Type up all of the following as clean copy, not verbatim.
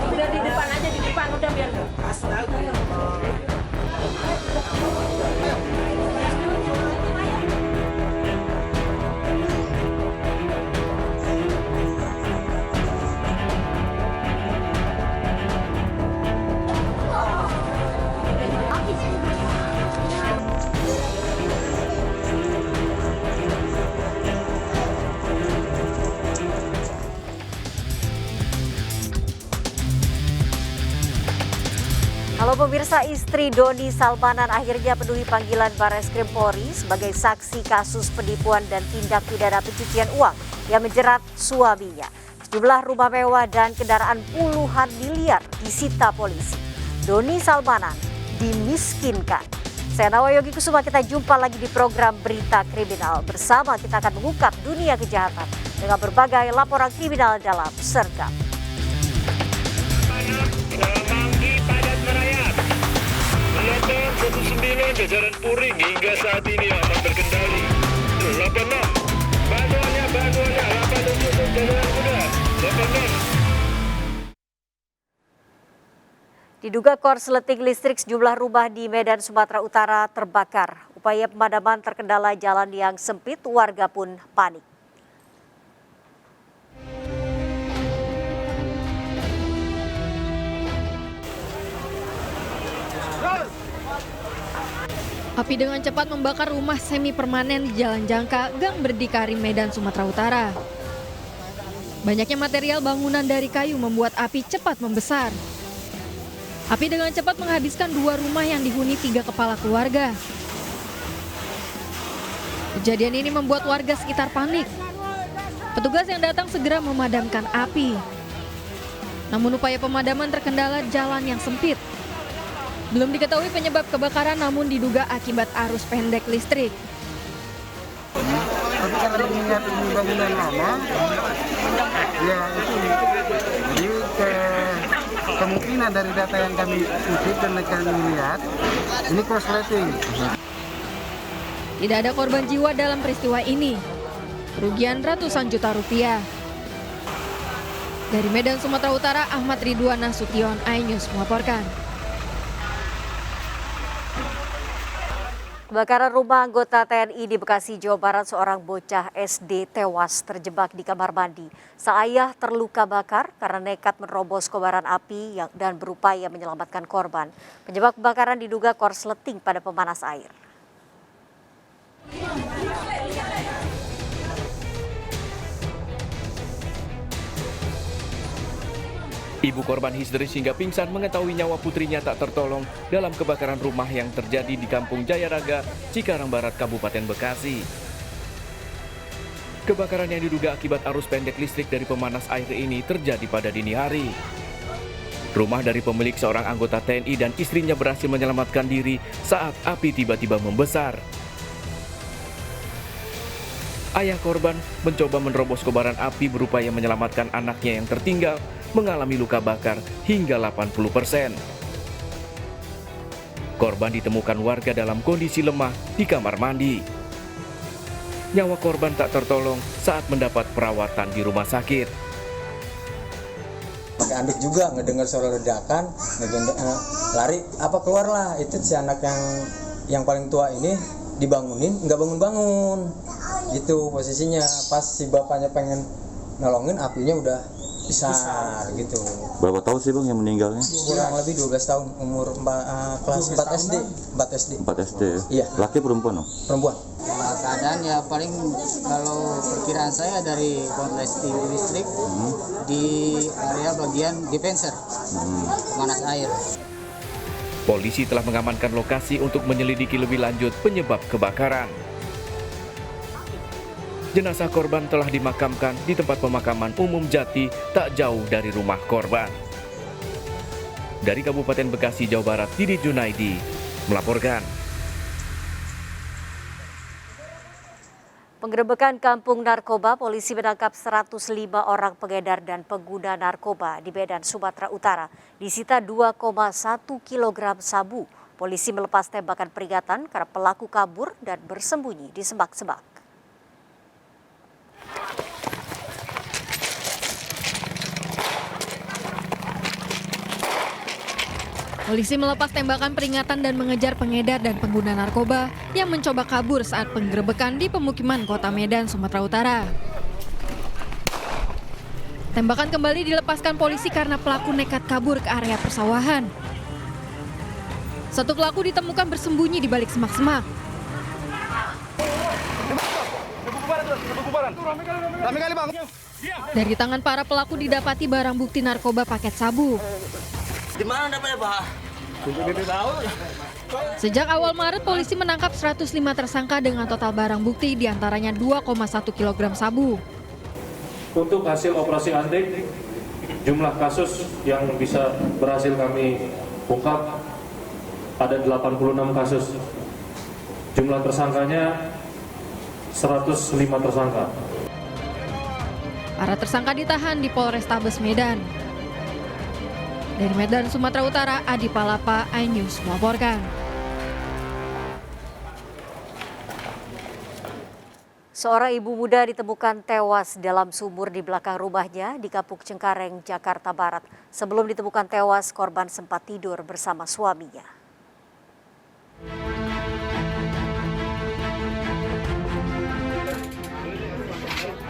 Udah di depan aja, di depan udah biar astaga. Halo pemirsa, istri Doni Salmanan akhirnya penuhi panggilan Barreskrim Polri sebagai saksi kasus penipuan dan tindak pidana pencucian uang yang menjerat suaminya. Sejumlah rumah mewah dan kendaraan puluhan miliar disita polisi. Doni Salmanan dimiskinkan. Saya Nawa Yogi Kusuma, kita jumpa lagi di program Berita Kriminal. Bersama kita akan mengungkap dunia kejahatan dengan berbagai laporan kriminal dalam Sergap. Kilometer 19 jajaran Puring hingga saat ini aman terkendali. 86 bantuannya 87 jajaran muda 86. Diduga korsleting listrik sejumlah rumah di Medan, Sumatera Utara terbakar. Upaya pemadaman terkendala jalan yang sempit, warga pun panik. Api dengan cepat membakar rumah semi permanen di Jalan Jangka, Gang Berdikari, Medan, Sumatera Utara. Banyaknya material bangunan dari kayu membuat api cepat membesar. Api dengan cepat menghabiskan 2 rumah yang dihuni 3 kepala keluarga. Kejadian ini membuat warga sekitar panik. Petugas yang datang segera memadamkan api. Namun upaya pemadaman terkendala jalan yang sempit. Belum diketahui penyebab kebakaran, namun diduga akibat arus pendek listrik. Tapi karena mengingat ini bangunan lama, ya itu jadi kemungkinan dari data yang kami kutip dan kami lihat, ini korsleting. Tidak ada korban jiwa dalam peristiwa ini. Kerugian ratusan juta rupiah. Dari Medan, Sumatera Utara, Ahmad Ridwan Nasution, iNews melaporkan. Kebakaran rumah anggota TNI di Bekasi, Jawa Barat, seorang bocah SD tewas terjebak di kamar mandi. Sang ayah terluka bakar karena nekat menerobos kobaran api dan berupaya menyelamatkan korban. Penyebab kebakaran diduga korsleting pada pemanas air. Ibu korban histeris hingga pingsan mengetahui nyawa putrinya tak tertolong dalam kebakaran rumah yang terjadi di Kampung Jayaraga, Cikarang Barat, Kabupaten Bekasi. Kebakaran yang diduga akibat arus pendek listrik dari pemanas air ini terjadi pada dini hari. Rumah dari pemilik seorang anggota TNI dan istrinya berhasil menyelamatkan diri saat api tiba-tiba membesar. Ayah korban mencoba menerobos kobaran api berupaya menyelamatkan anaknya yang tertinggal, mengalami luka bakar hingga 80%. Korban ditemukan warga dalam kondisi lemah di kamar mandi. Nyawa korban tak tertolong saat mendapat perawatan di rumah sakit. Pakai andik juga ngedengar suara ledakan, lari keluarlah itu si anak yang paling tua ini dibangunin, nggak bangun-bangun. Gitu posisinya, pas si bapaknya pengen nolongin apinya udah besar gitu. Berapa tahun sih Bang yang meninggalnya? Kurang lebih 12 tahun, umur kelas 4 SD. 4 SD ya? Iya. Laki perempuan? Oh? Perempuan. Keadaan ya paling kalau perkiraan saya dari korsleting listrik di area bagian dispenser pemanas air. Polisi telah mengamankan lokasi untuk menyelidiki lebih lanjut penyebab kebakaran. Jenazah korban telah dimakamkan di tempat pemakaman umum Jati tak jauh dari rumah korban. Dari Kabupaten Bekasi, Jawa Barat, Didi Junaidi melaporkan. Penggerebekan kampung narkoba, polisi menangkap 105 orang pengedar dan pengguna narkoba di Medan, Sumatera Utara. Disita 2,1 kg sabu. Polisi melepas tembakan peringatan karena pelaku kabur dan bersembunyi di semak-semak. Polisi melepas tembakan peringatan dan mengejar pengedar dan pengguna narkoba yang mencoba kabur saat penggerebekan di pemukiman Kota Medan, Sumatera Utara. Tembakan kembali dilepaskan polisi karena pelaku nekat kabur ke area persawahan. Satu pelaku ditemukan bersembunyi di balik semak-semak. Dari tangan para pelaku didapati barang bukti narkoba paket sabu. Di mana dapatnya, Pak? Sejak awal Maret, polisi menangkap 105 tersangka dengan total barang bukti diantaranya 2,1 kg sabu. Untuk hasil operasi antik, jumlah kasus yang bisa berhasil kami ungkap ada 86 kasus. Jumlah tersangkanya 105 tersangka. Para tersangka ditahan di Polrestabes Medan. Dari Medan, Sumatera Utara, Adi Palapa, iNews melaporkan. Seorang ibu muda ditemukan tewas dalam sumur di belakang rumahnya di Kapuk Cengkareng, Jakarta Barat. Sebelum ditemukan tewas, korban sempat tidur bersama suaminya.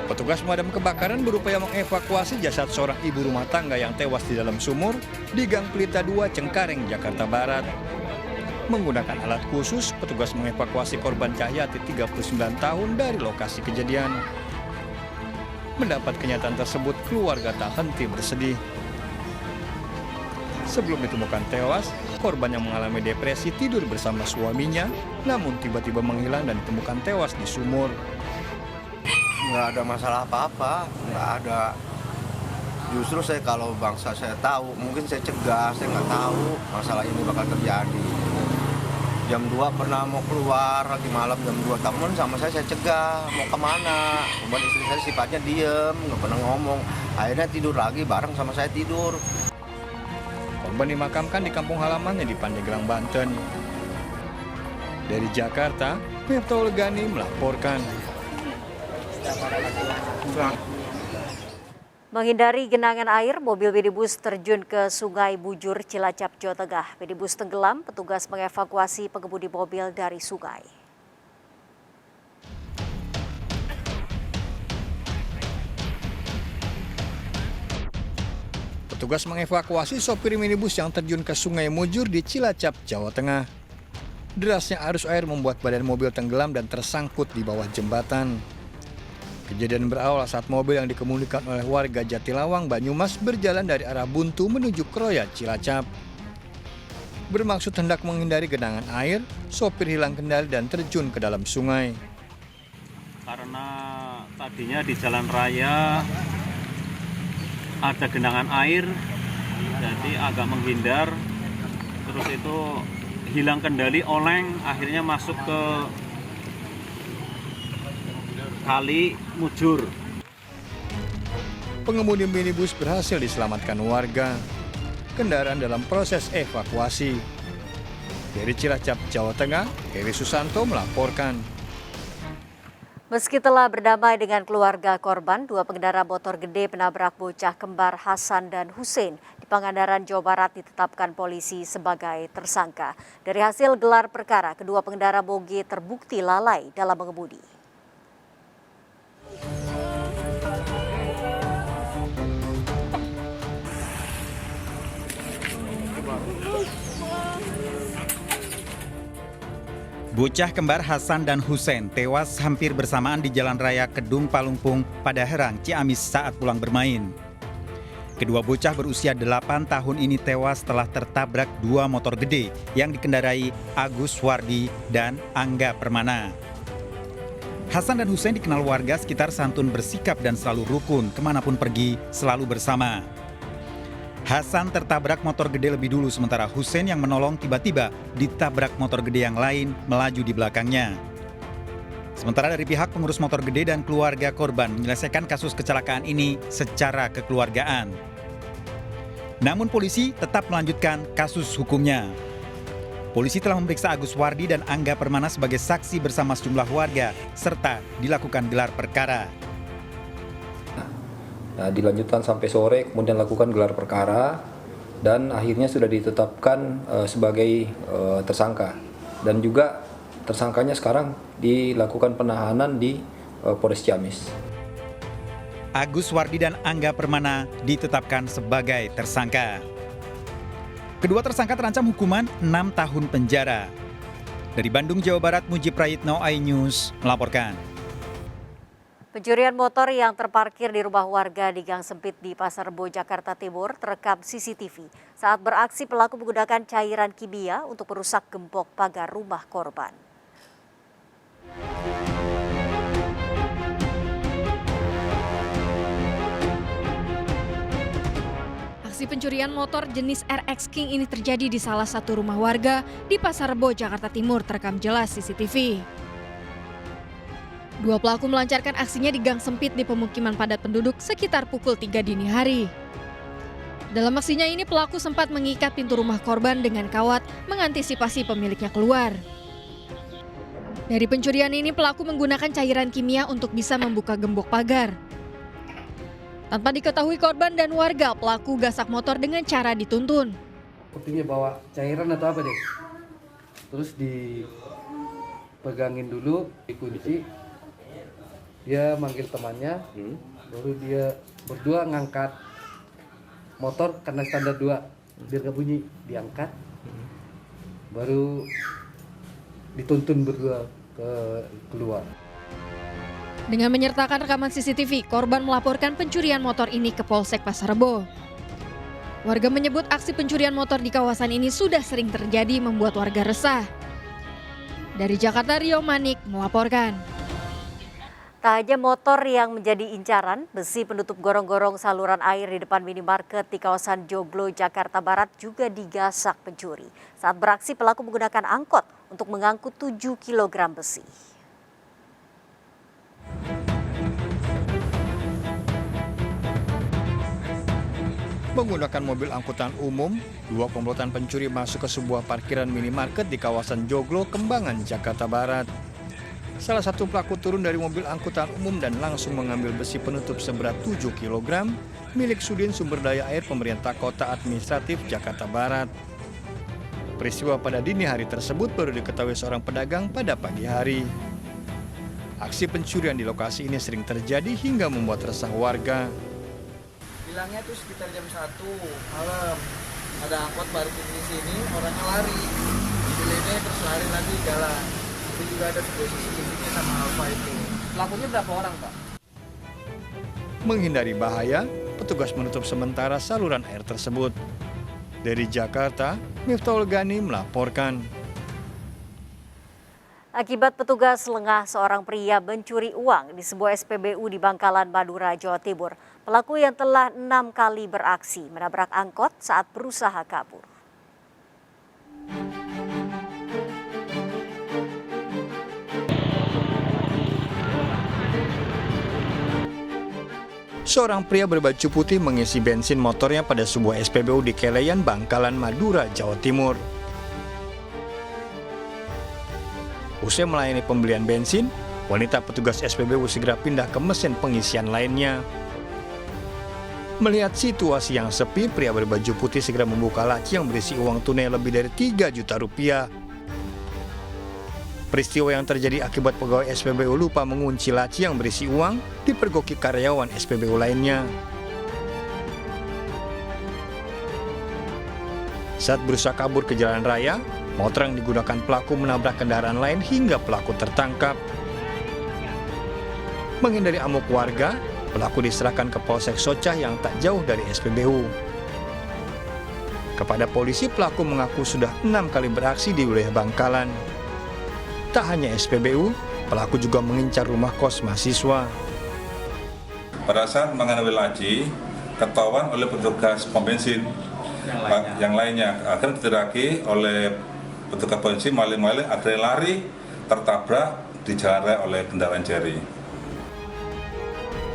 Petugas pemadam kebakaran berupaya mengevakuasi jasad seorang ibu rumah tangga yang tewas di dalam sumur di Gang Pelita 2, Cengkareng, Jakarta Barat. Menggunakan alat khusus, petugas mengevakuasi korban Cahyati 39 tahun dari lokasi kejadian. Mendapat kenyataan tersebut, keluarga tak henti bersedih. Sebelum ditemukan tewas, korban yang mengalami depresi tidur bersama suaminya, namun tiba-tiba menghilang dan ditemukan tewas di sumur. Nggak ada masalah apa-apa, nggak ada. Justru saya kalau bangsa saya tahu, mungkin saya cegah, saya nggak tahu masalah ini bakal terjadi. Jam 2 pernah mau keluar, lagi malam jam 2 temen sama saya cegah, mau kemana. Kemudian istri saya sifatnya diem, nggak pernah ngomong. Akhirnya tidur lagi bareng sama saya tidur. Korban dimakamkan di kampung halamannya di Pandeglang, Banten. Dari Jakarta, Miftahul Gani melaporkan. Menghindari genangan air, mobil minibus terjun ke Sungai Bujur, Cilacap, Jawa Tengah. Minibus tenggelam, petugas mengevakuasi pengemudi mobil dari sungai. Petugas mengevakuasi sopir minibus yang terjun ke Sungai Mujur di Cilacap, Jawa Tengah. Derasnya arus air membuat badan mobil tenggelam dan tersangkut di bawah jembatan. Kejadian berawal saat mobil yang dikemudikan oleh warga Jatilawang, Banyumas berjalan dari arah Buntu menuju Kroya, Cilacap. Bermaksud hendak menghindari genangan air, sopir hilang kendali dan terjun ke dalam sungai. Karena tadinya di jalan raya ada genangan air, jadi agak menghindar, terus itu hilang kendali, oleng, akhirnya masuk ke Kali Mujur. Pengemudi minibus berhasil diselamatkan warga. Kendaraan dalam proses evakuasi. Dari Cilacap, Jawa Tengah, Heri Susanto melaporkan. Meski telah berdamai dengan keluarga korban, dua pengendara motor gede penabrak bocah kembar Hasan dan Hussein di Pangandaran, Jawa Barat ditetapkan polisi sebagai tersangka. Dari hasil gelar perkara, kedua pengendara moge terbukti lalai dalam mengemudi. Bocah kembar Hasan dan Hussein tewas hampir bersamaan di Jalan Raya Kedung Palungpung pada Herang, Ciamis saat pulang bermain. Kedua bocah berusia 8 tahun ini tewas setelah tertabrak dua motor gede yang dikendarai Agus Wardi dan Angga Permana. Hasan dan Hussein dikenal warga sekitar santun bersikap dan selalu rukun, kemanapun pergi selalu bersama. Hasan tertabrak motor gede lebih dulu, sementara Hussein yang menolong tiba-tiba ditabrak motor gede yang lain melaju di belakangnya. Sementara dari pihak pengurus motor gede dan keluarga korban menyelesaikan kasus kecelakaan ini secara kekeluargaan. Namun polisi tetap melanjutkan kasus hukumnya. Polisi telah memeriksa Agus Wardi dan Angga Permana sebagai saksi bersama sejumlah warga, serta dilakukan gelar perkara. Nah, dilanjutkan sampai sore, kemudian lakukan gelar perkara dan akhirnya sudah ditetapkan sebagai tersangka, dan juga tersangkanya sekarang dilakukan penahanan di Polres Ciamis. Agus Wardi dan Angga Permana ditetapkan sebagai tersangka. Kedua tersangka terancam hukuman 6 tahun penjara. Dari Bandung, Jawa Barat, Muji Prayitno, iNews melaporkan. Pencurian motor yang terparkir di rumah warga di Gang Sempit di Pasar Rebo, Jakarta Timur terekam CCTV. Saat beraksi, pelaku menggunakan cairan kimia untuk merusak gembok pagar rumah korban. Aksi pencurian motor jenis RX King ini terjadi di salah satu rumah warga di Pasar Rebo, Jakarta Timur terekam jelas CCTV. Dua pelaku melancarkan aksinya di gang sempit di pemukiman padat penduduk sekitar pukul 3 dini hari. Dalam aksinya ini pelaku sempat mengikat pintu rumah korban dengan kawat mengantisipasi pemiliknya keluar. Dari pencurian ini pelaku menggunakan cairan kimia untuk bisa membuka gembok pagar. Tanpa diketahui korban dan warga, pelaku gasak motor dengan cara dituntun. Sepertinya bawa cairan atau apa deh. Terus dipegangin dulu, dikunci. Dia manggil temannya, baru dia berdua ngangkat motor karena standar 2, biar gak bunyi, diangkat. Baru dituntun berdua keluar. Dengan menyertakan rekaman CCTV, korban melaporkan pencurian motor ini ke Polsek Pasar Rebo. Warga menyebut aksi pencurian motor di kawasan ini sudah sering terjadi membuat warga resah. Dari Jakarta, Rio Manik melaporkan. Tak hanya motor yang menjadi incaran, besi penutup gorong-gorong saluran air di depan minimarket di kawasan Joglo, Jakarta Barat juga digasak pencuri. Saat beraksi, pelaku menggunakan angkot untuk mengangkut 7 kg besi. Menggunakan mobil angkutan umum, dua komplotan pencuri masuk ke sebuah parkiran minimarket di kawasan Joglo, Kembangan, Jakarta Barat. Salah satu pelaku turun dari mobil angkutan umum dan langsung mengambil besi penutup seberat 7 kg milik Sudin Sumber Daya Air Pemerintah Kota Administratif Jakarta Barat. Peristiwa pada dini hari tersebut baru diketahui seorang pedagang pada pagi hari. Aksi pencurian di lokasi ini sering terjadi hingga membuat resah warga. Bilangnya tuh sekitar jam 1 malam ada angkot parkir di sini, orangnya lari ini terus lari lagi jalan. Itu juga ada CCTV-nya sama Alfa itu. Pelakunya berapa orang, Pak? Menghindari bahaya, petugas menutup sementara saluran air tersebut. Dari Jakarta, Miftahul Gani melaporkan. Akibat petugas lengah, seorang pria mencuri uang di sebuah SPBU di Bangkalan, Madura, Jawa Timur. Pelaku yang telah 6 kali beraksi menabrak angkot saat berusaha kabur. Seorang pria berbaju putih mengisi bensin motornya pada sebuah SPBU di Keleyan, Bangkalan, Madura, Jawa Timur. Usai melayani pembelian bensin, wanita petugas SPBU segera pindah ke mesin pengisian lainnya. Melihat situasi yang sepi, pria berbaju putih segera membuka laci yang berisi uang tunai lebih dari 3 juta rupiah. Peristiwa yang terjadi akibat pegawai SPBU lupa mengunci laci yang berisi uang dipergoki karyawan SPBU lainnya. Saat berusaha kabur ke jalan raya, motor yang digunakan pelaku menabrak kendaraan lain hingga pelaku tertangkap. Menghindari amuk warga, pelaku diserahkan ke Polsek Socah yang tak jauh dari SPBU. Kepada polisi, pelaku mengaku sudah 6 kali beraksi di wilayah Bangkalan. Tak hanya SPBU, pelaku juga mengincar rumah kos mahasiswa. Pada saat mengambil laci, ketahuan oleh petugas pom bensin yang lainnya akan diteraki oleh petugas polisi maling-maling akhirnya lari tertabrak di jalan raya oleh kendaraan Jerry.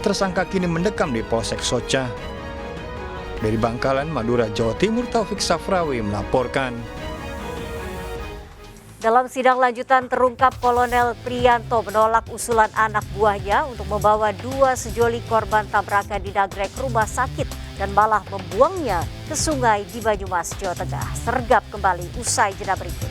Tersangka kini mendekam di Polsek Socah. Dari Bangkalan, Madura, Jawa Timur, Taufik Safrawi melaporkan. Dalam sidang lanjutan terungkap Kolonel Priyanto menolak usulan anak buahnya untuk membawa 2 sejoli korban tabrakan di Nagrek ke rumah sakit dan malah membuangnya ke sungai di Banyumas, Jawa Tengah. Sergap kembali usai jeda berikut.